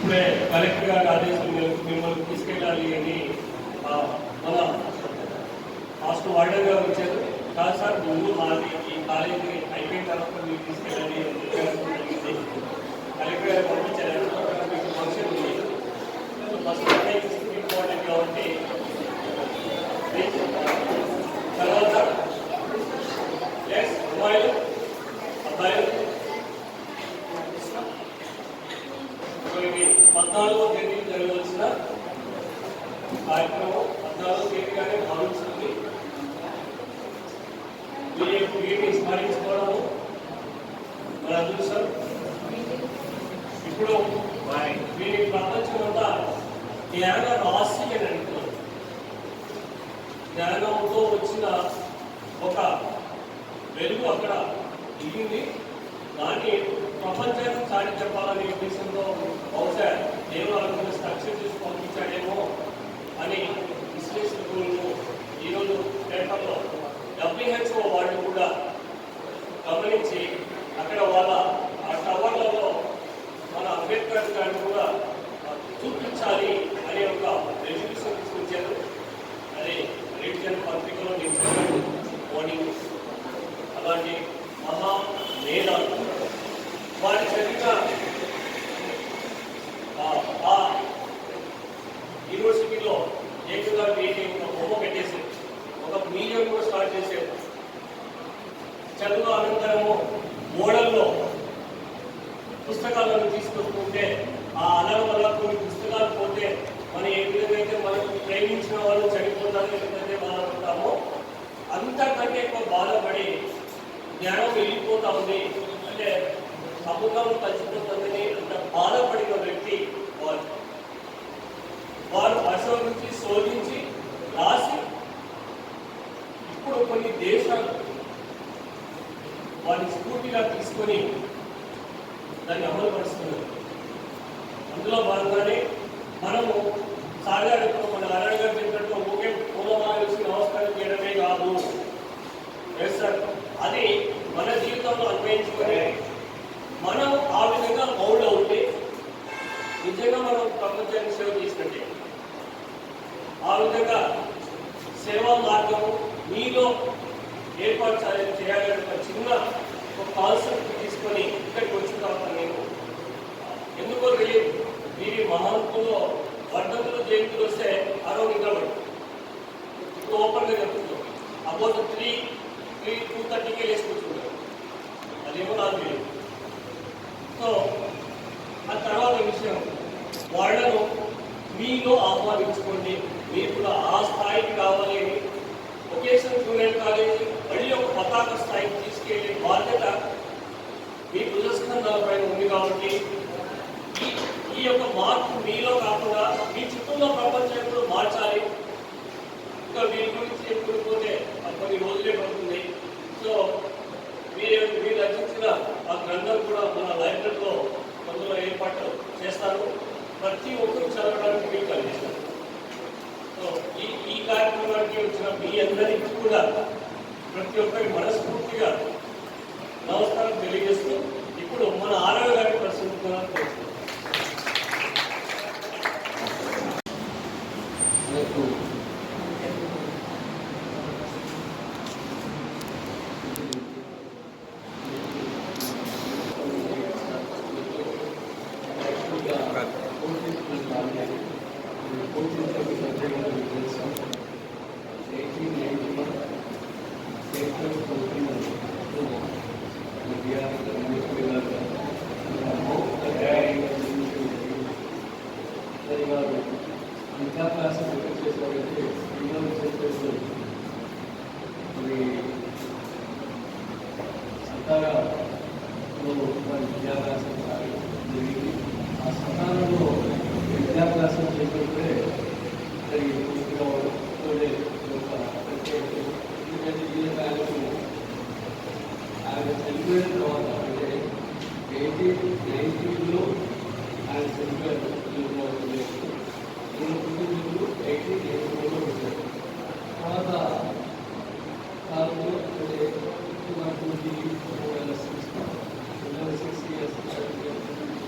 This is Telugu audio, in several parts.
ఇప్పుడే కలెక్టర్ గారి ఆదేశం మిమ్మల్ని తీసుకెళ్ళాలి అని మన హాస్టల్ వార్డెన్ గారు వచ్చారు. కాదు సార్ ముందు మాది ఈ కాలేజీ అయిపోయిన తర్వాత మీరు తీసుకెళ్ళాలి అని జరిగింది. కలెక్టర్ గారు పంపించారు. మీకు ఫంక్షన్ ఉంది, ఫస్ట్ ఇంపార్టెంట్ కాబట్టి తర్వాత అమ్మాయిలు అబ్బాయిలు 14వ తేదీ జరగవలసిన కార్యక్రమం 14వ తేదీగానే భావించింది. వీటిని స్మరించుకోవడము మన అదృష్టం. ఇప్పుడు వీరి ప్రపంచం అంతా జ్ఞాన రాశి అని అంటున్నారు. జ్ఞానంతో వచ్చిన ఒక వెలుగు అక్కడ దిగింది. దాన్ని ప్రపంచానికి చాటి చెప్పాలనే ఉద్దేశంతో బహుశా దేవుడు అనుకున్న స్ట్రక్చర్ చేసి పంపించాడేమో అని విశ్లేషకులు ఈరోజు పేపర్లో WHO వాళ్ళు కూడా గమనించి అక్కడ వాళ్ళ ఆ టవర్లలో మన అంబేద్కర్ గారిని కూడా చూపించాలి అనే ఒక రెజల్యూషన్ తీసుకొచ్చారు. అది రివిజన్ పత్రికలో నిలిచారు మార్నింగ్. అలాంటి మహా మేధాలు వారి చదివిన ఆ యూనివర్సిటీలో ఏకుగా వీటి ఒక బొమ్మ పెట్టేసి ఒక మ్యూజియం కూడా స్టార్ట్ చేశారు. చదువు అనంతరము మోడల్లో పుస్తకాలను తీసుకొస్తుంటే ఆ అలల వల్ల కొన్ని పుస్తకాలు పోతే మనం ఏ విధంగా అయితే మనం ప్రేమించిన వాళ్ళు చనిపోతారు, లేకపోతే బాధపడతామో అంతకంటే ఎక్కువ బాధపడి జ్ఞానం వెళ్ళిపోతా ఉంది, అంటే సముద్రం కలిసిపోతుందని అంత బాధపడిన వ్యక్తి వారు పరిశోధించి శోధించి రాసి ఇప్పుడు కొన్ని దేశాలు వారిని స్ఫూర్తిగా తీసుకొని దాన్ని అమలు పరుస్తున్నారు. అందులో భాగంగానే మనము సాగర్ మన నారాయణ గారు చెప్పినట్టు ఒకే పూలమాల వచ్చి నమస్కారం చేయడమే కాదు సార్, అది మన జీవితంలో అన్వయించుకొని మనం ఆ విధంగా మౌల్డ్ అవుతే నిజంగా మనం ప్రపంచానికి సేవ చేసినట్టే. ఆ విధంగా సేవా మార్గం మీలో ఏర్పాటు చేయాలని ఒక చిన్న ఒక కాన్సెప్ట్ తీసుకొని ఇక్కడికి వచ్చిన తర్వాత నేను ఎందుకో తెలియదు, వీరి మహాత్ములో వర్ధంతులు జయంతులు వస్తే అరవై నిద్రపడు ఇప్పుడు ఓపెన్గా చెప్తున్నాం. అబౌట్ 2:30కే లేచి కూర్చుంటారు. అదేమో నాకు తెలియదు. సో ఆ తర్వాత విషయం వాళ్ళను మీలో ఆహ్వానించుకోండి. మీరు కూడా ఆ స్థాయికి రావాలి అని వొకేషనల్ జూనియర్ కాలేజీ మళ్ళీ ఒక పతాక స్థాయికి తీసుకెళ్లే బాధ్యత మీ భుజస్కంధాల పైన ఉంది. కాబట్టి ఈ యొక్క మార్పు మీలో కాకుండా మీ చుట్టూలో ప్రపంచాన్ని కూడా మార్చాలి. ఇంకా వీరి గురించి చెప్పుకుంటే కొన్ని రోజులే పడుతుంది. సో మీరు రచించిన ఆ గ్రంథం కూడా మన లైబ్రరీలో అందులో ఏర్పాటు చేస్తాను. ప్రతి ఒక్కరు చదవడానికి మీకు కలిగిస్తాను. సో ఈ కార్యక్రమానికి వచ్చిన మీ అందరికీ కూడా ప్రతి ఒక్కరి మనస్ఫూర్తిగా నమస్కారం తెలియజేస్తూ ఇప్పుడు మన ఆరవ గారి ప్రస్తుతం విద్యాభ్యాసం చేసేవారైతే చెప్పేసి మరి సరదాగా విద్యాభ్యాసం జరిగింది. ఆ సకాలంలో విద్యాభ్యాసం చేపడితే మరి పూర్తిగా ఎందుకంటే జీవితాలకు ఆయన చనిపోయిన తర్వాత అంటే 1890లో ఆయన చనిపోయారు. పుట్టినప్పుడు 1884లో వచ్చారు. తర్వాత కాలంలో అంటే 2006 ఇయర్స్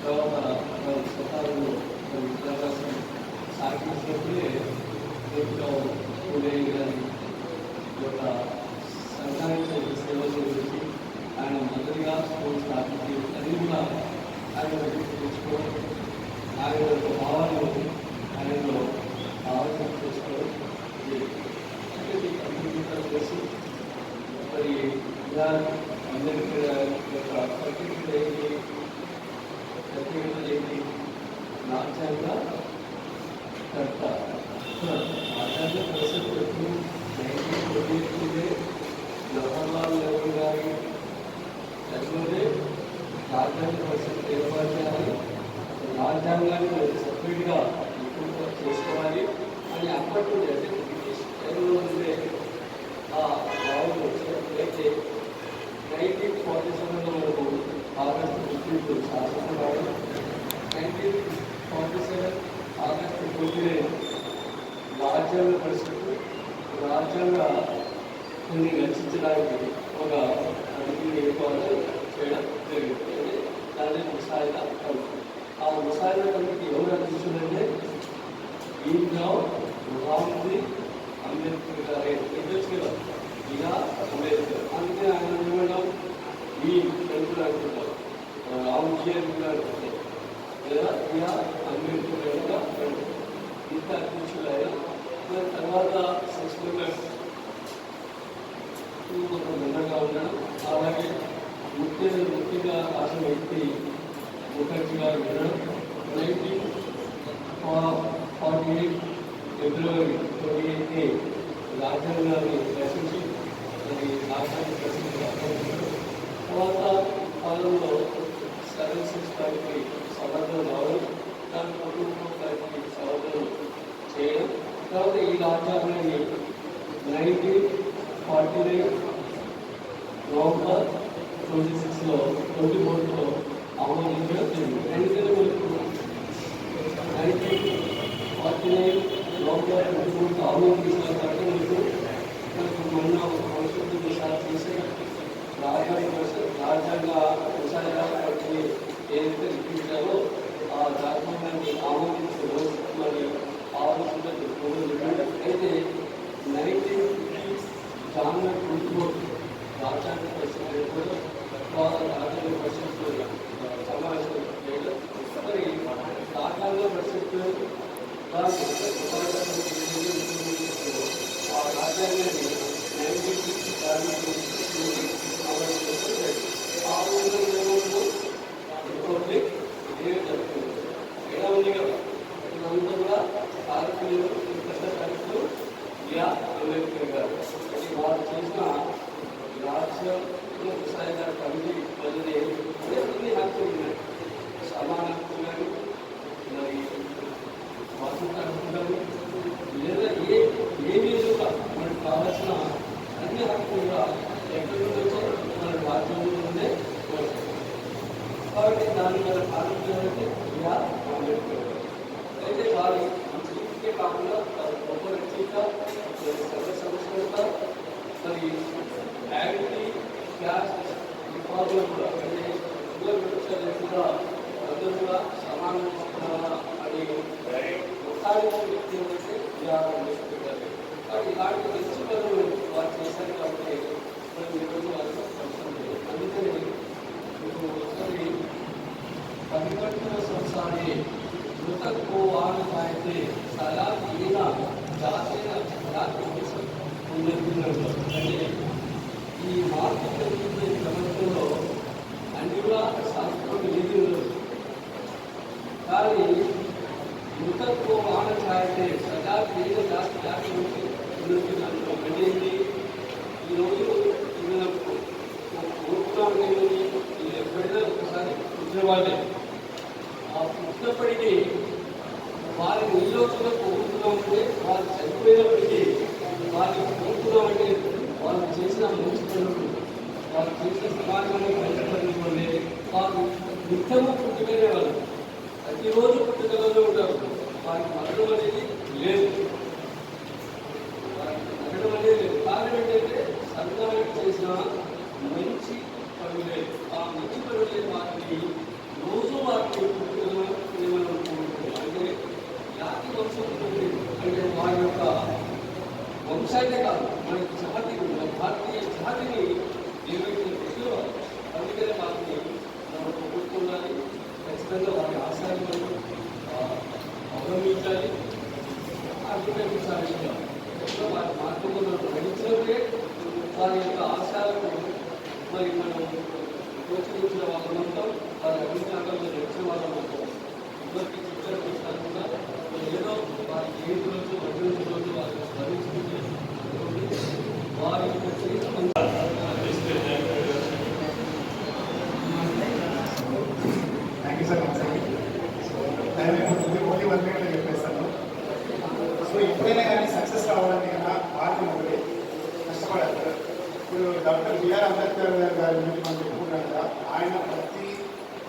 తర్వాత శతాబ్దంలో జ్యోతిరావు పూలే గారి యొక్క సంఘానికి సేవల గురించి ఆయన మొదటిగా స్కూల్ స్థాపించి అది కూడా ఆయన తెచ్చుకోవడం ఆయన యొక్క భావాలు ఆయనలో ఆలోచన చేసుకోవడం కంప్యూటర్ చేసి మరి ఇలా అందరికీ యొక్క ప్రత్యేకత ఏంటి రాజ్యాంగ కర్త రాజ్యాంగ పరిస్థితి ఎప్పుడు 1928 జవహర్లాల్ నెహ్రూ గారి టైంలోనే రాజ్యాంగ పరిస్థితి ఏర్పాటు చేయాలి, రాజ్యాంగాన్ని సపరేట్గా ఎక్కువగా చేసుకోవాలి అని అప్పటి నుండి అంటే బ్రిటిష్ టైంలో ఉండే ఆ భావన అయితే 1947లో మనకు ఆగస్టు 15 శాసనం రావడం, 1947 ఆగస్టు 29 రాజ్యాంగ పరిస్థితులు రాజ్యాంగ కొన్ని రచించడానికి ఒక కమిటీని ఏర్పాటు చేయడం జరిగింది. దాన్ని ముసాయిదా కమిటీ. ఆ ముసాయిదా కమిటీ ఎవరు అందించిందంటే భీమ్రావ్ మొహమ్మద్ అంబేద్కర్ గారే కదా, ఇలా అంబేద్కర్. అందుకే ఆయన ఏమన్నా ఈ తెలుగులో అనుకుంటారు, రామ్జీ అని కూడా అనుకుంటారు, లేదా ఇలా అంబేద్కర్ కూడా ఇంత అధ్యక్షులు ఆయన. దాని తర్వాత సంస్కృతంగా కొంత భిన్నంగా ఉండడం, అలాగే ముఖ్యంగా రాసిన వ్యక్తి ముఖర్జీ గారు ఉండడం, 1948 ఫిబ్రవరి 28 రాజ్యాంగాన్ని రచించి అది రాజ్యాంగ ప్రసిద్ధి. తర్వాత కాలంలో 765 సమర్థన రావడం, దాని కుటుంబానికి సమర్థన చేయడం, తర్వాత ఈ రాజ్యాంగాన్ని 1949 నవంబర్ 26లో 24లో ఆమోదించడం జరిగింది. ఎందుకంటే మనకు 1949 నవంబర్ 24 ఆమోదించిన తర్వాత మనకు మొన్న సంస్కృతి సార్ చేసే రాజ్యాంగ విషయాన్ని ఏదైతే లిఖించారో ఆ రాజ్యాంగాన్ని ఆమోదించిన రోజు మరి ఆలోచన అయితే 1950 జనవరి 24 రాజ్యాంగ పరిస్థితులు రాజ్యాంగ పరిస్థితులు సమావేశం చేయడం, మరి రాజ్యాంగ పరిస్థితులు ఆ రాజ్యాంగాన్ని 1950 ఆ రోజుల్లో రిపబ్లిక్ ఇదే జరుగుతుంది. ఎలా ఉంది కదా, ఇదంతా కూడా భారతీయులు పెద్ద ఖర్చులు ఇలా అంబేద్కర్ గారు వారు చేసిన రాజ్యాంగ విషయాల కమిటీ వల్లనే అన్ని హక్కులు ఉన్నాయి. సమాన హక్కులు కానీ, మరి స్వాతంత్ర హక్కులు కానీ, లేదా ఏమీ కూడా మనకు కావాల్సిన అన్ని హక్కులు కూడా ఎక్కడి నుంచి వచ్చాయి, మన రాజ్యాంగంలోనే వచ్చాయి. కాబట్టి దాన్ని మన భారతీయులకి ఇలా అంబేద్కర్ అయితే వారి మంచికే కాకుండా గొప్ప రచయిత, సర్వ సంస్కృత, మరి యాంటీ క్యాస్ట్ రిఫార్మర్ కూడా అంటే కూడా అందరూ కూడా సమాన అని ఒకసారి వ్యక్తి ఏంటంటే ఇలా అంబేద్కర్. కాబట్టి ఇలాంటి మంచి పనులు వారు చేశారు కాబట్టి మనం ఈరోజు వారితో కలుస్తుంది. అందుకని మీకు ఒకసారి परिवर्तन संसारे मृतक को आन पाए सला लीना जाते అంటే ఈ మార్పు జరుగుతున్న ప్రపంచంలో అన్ని కూడా శాస్త్రం ఏది ఉండదు. కానీ మృతత్వ ఆన ఛాయితే సదా తీవ్ర జాస్తి జాతి ఉన్నట్టు అంటే ఈరోజు కోరుకున్నామని ఎప్పుడైనా ఒకసారి పుట్టినవాళ్ళే ఆ పుట్టినప్పటికీ వారి నియోజకవర్గంలో కోరుకున్నామంటే వారు చనిపోయినప్పటికీ వారిని కోరుకున్నామంటే వాళ్ళు చేసిన మంచి పనులు, వాళ్ళు చేసిన సమాజంలో మంచి పనులు వల్లే వారు నిత్యము పుట్టుకనే వాళ్ళు ప్రతిరోజు పుట్టుకలలో ఉంటారు. వారికి మరణం అనేది లేదు, మరణం అనేది లేదు. కారణం ఏంటంటే సంఘానికి చేసిన మంచి పనులే. ఆ మంచి పనులే వారిని రోజు వారికి పుట్టుకలను అంటే జాతి వంశం అంటే వారి యొక్క వంశాన్నే కాదు మన జాతి మన భారతీయ జాతిని నిర్వహించిన వ్యక్తులు వాళ్ళు. అందుకనే వాటిని మనం పొగుడుకోవాలి, ఖచ్చితంగా వారి ఆశయాలను అవలంబించాలి, అభినందించాలి. వారి మార్గంలో నడిచినప్పుడే వారి యొక్క ఆశయాలను మరి మనం ప్రోత్సహించిన వాళ్ళం ఉంటాం, వారి అభిప్రాయాల్లో నడిచిన వాళ్ళం ఉంటాం. ఎవరికి శిక్షణ పెట్టకుండా ఏదో వారి జీవితంలో అభివృద్ధిలో వారిని స్మరించుకుంటే వారి యొక్క చరిత్ర thank you sir. Only 1 minute చెప్పేస్తాను. సో ఎప్పుడైనా కానీ సక్సెస్ రావడానికి కన్నా మార్గం ఒకటి కష్టపడాలి. ఇప్పుడు డాక్టర్ బిఆర్ అంబేద్కర్ గారి గురించి మనం చెప్పుకున్నాం కదా, ఆయన ప్రతి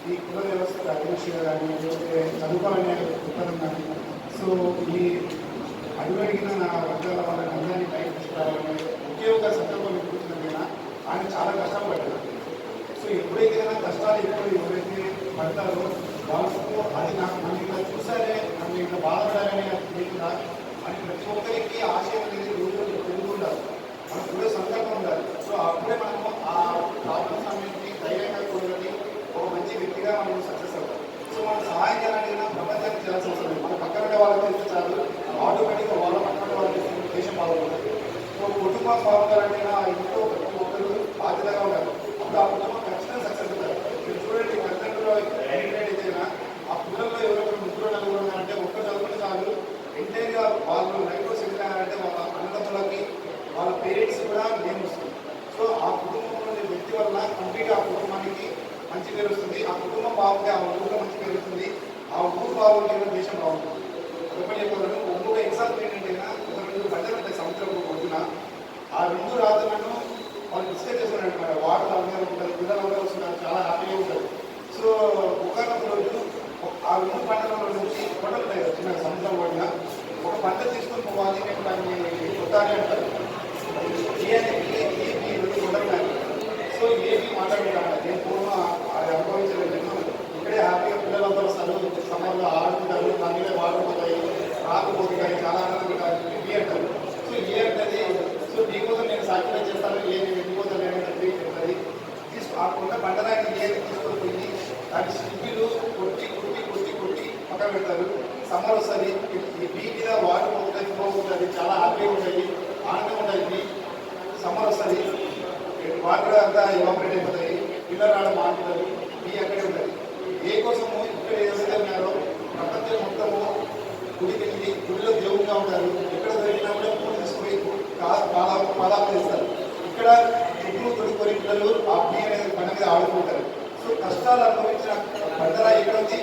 ఈ కుల వ్యవస్థ అభివృద్ధిగా కానీ లేకపోతే చదువుకోవాలనే దృక్పథం కానీ, సో ఈ అడుగడిగిన నా వర్గాల వాళ్ళని అందరినీ పైకి తీసుకురావాలనే ఒకే ఒక సందర్భం ఎదుర్కొంటున్నా ఆయన చాలా కష్టాలు పడ్డారు. సో ఎప్పుడైతే కష్టాలు ఎప్పుడు ఎవరైతే పడతారో వాళ్ళకు అది నాకు నన్ను ఇట్లా చూసారే, నన్ను ఇట్లా బాధపడాలనే లేకుండా అని ప్రతి ఒక్కరికి ఆశయం అనేది రోజు పెరుగుతూ ఉండాలి, మనకు కూడా సంకల్పం ఉండాలి. సో అప్పుడే మనము ఆ ప్రాబ్లమ్స్ అన్నింటినీ ధైర్యంగా కూడగలి ఒక మంచి వ్యక్తిగా మనం సక్సెస్ అవుతాం. సో మనం సహాయం చేయాలంటే ప్రపంచానికి చేయాల్సిన అవసరం లేదు, మన పక్కన ఉండే వాళ్ళకి చేస్తే చాలు, ఆటోమేటిక్గా వాళ్ళ పక్కన వాళ్ళకి చేస్తే దేశం బాగుంటుంది. సో కుటుంబం బాగుండాలంటే ఆ ఇంట్లో ప్రతి ఒక్కరు బాధ్యతగా ఉండాలి, అప్పుడు ఆ కుటుంబం ఖచ్చితంగా సక్సెస్ అవుతారు. మీరు చూడండి, తల్లిదండ్రులు అయితేనా ఆ పిల్లల్లో ఎవరెవరు ముగ్గురు నలుగురు అంటే ఒక్క చదువుకుంటే చాలు, ఎంటైర్గా వాళ్ళు లైఫ్లో సెటిల్ అయ్యారంటే వాళ్ళ అన్నదమ్ములకి వాళ్ళ పేరెంట్స్ కూడా నేమ్ వస్తుంది. సో ఆ కుటుంబంలో వ్యక్తి వల్ల కంప్లీట్ ఆ కుటుంబానికి మంచి పేరు వస్తుంది, ఆ కుటుంబం బాగుంటే ఆ ఊరిలో మంచి పేరు వస్తుంది, ఆ ఊరు బాగుంటే దేశం బాగుంటుంది. ఒకటి చెప్పగలను, ఒక్కొక్క ఎగ్జాంపుల్ ఏంటంటే ఒక 2 గంటలు ఉంటాయి సముద్రం పొద్దున, ఆ 2 రాత్రులను వాళ్ళు డిస్కస్ చేస్తున్నారు మరి వాటర్ అందరూ ఉంటారు, పిల్లలు అందరూ వస్తున్నారు, చాలా హ్యాపీగా ఉంటారు. సో ఒకనొక రోజు ఆ 2 పంటల నుంచి కొండలు ఉంటాయి కదా చిన్న సముద్రం పడిన ఒక పంట తీసుకొని పోవాలి, నేను దాన్ని కొట్టాలి అంటారు. కొండలు. సో ఏపీ మాట్లాడుకుంటాను, నేను పూర్వం అది అనుభవించలేదు, ఇక్కడే హ్యాపీగా పిల్లలందరూ వస్తారు, సమ్మర్లో ఆడుకుంటారు, దానిలో వాడుకుంటాయి, రాకపోతాయి, చాలా ఆనందంగా బి అంటారు. సో ఏ అంటది, సో నీకోసం నేను సాక్రిఫైస్ చేస్తాను, ఏ నేను వెళ్ళిపోతాను అనేది చెప్తుంది. ఆ కొండ పంటదానికి ఏది తీసుకొని పోయి దాని స్టిక్లు కొట్టి కొట్టి కొట్టి కొట్టి పక్కన పెడతారు. సమ్మర్ వస్తుంది, ఈ బీ మీద వాటర్ పోతుంది, ఫ్లో ఉంటుంది, చాలా హ్యాపీగా ఉంటుంది, ఆనందంగా ఉంటుంది. సమ్మర్ వస్తుంది, వాటర్ అంతా ఎవాపరేట్ అయిపోతాయి, పిల్లలు రావడం మాట్లాడతారు, బీ అక్కడే ఉంటుంది. ఏ కోసము ఇక్కడ ఏదైతే ఉన్నారో ప్రపంచం మొత్తము గుడికి వెళ్ళి గుడిలో దేవుడిగా ఉంటారు, ఎక్కడ దొరికినా కూడా పూలు తీసుకొని పాదాలు చేస్తారు. ఇక్కడ చెట్లు తొడుక్కొని పిల్లలు ఆ బీ అనేది పండుగ ఆడుకుంటారు. సో కష్టాలు అనుభవించిన పంటరా ఎక్కడ ఉంది,